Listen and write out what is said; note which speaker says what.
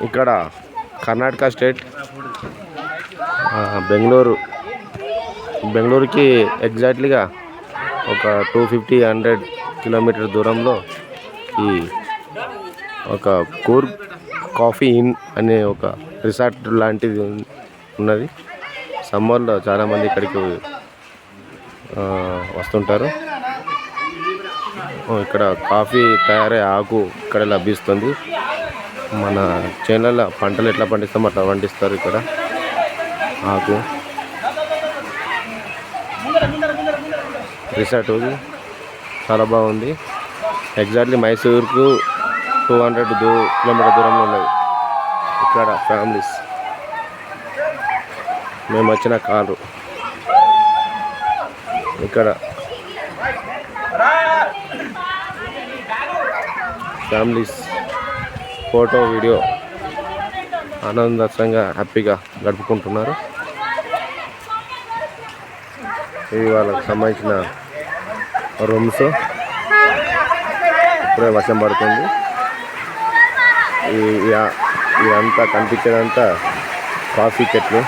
Speaker 1: ఇక్కడ కర్ణాటక స్టేట్ బెంగళూరుకి ఎగ్జాక్ట్లీగా ఒక 250-100 కిలోమీటర్ దూరంలో ఈ ఒక కూర్గ్ కాఫీ ఇన్ అనే ఒక రిసార్ట్ లాంటిది ఉన్నది. సమ్మర్లో చాలామంది ఇక్కడికి వస్తుంటారు. ఇక్కడ కాఫీ తయారయ్యే ఆకు ఇక్కడ లభిస్తుంది. మన చేనులలో పంటలు ఎట్లా పండిస్తామో అట్లా పండిస్తారు ఇక్కడ ఆకు. రిసార్ట్ చాలా బాగుంది. ఎగ్జాక్ట్లీ మైసూర్కు 200 కిలోమీటర్ దూరంలో ఉన్నది. ఇక్కడ ఫ్యామిలీస్ మేము వచ్చిన కారు ఇక్కడ ఫ్యామిలీస్ ఫోటో వీడియో ఆనందంగా హ్యాపీగా గడుపుకుంటున్నారు. ఇవి వాళ్ళకి సంబంధించిన రూమ్స్. ఇప్పుడే వర్షం పడుతుంది. ఇదంతా కనిపించేదంతా కాఫీ చెట్లు.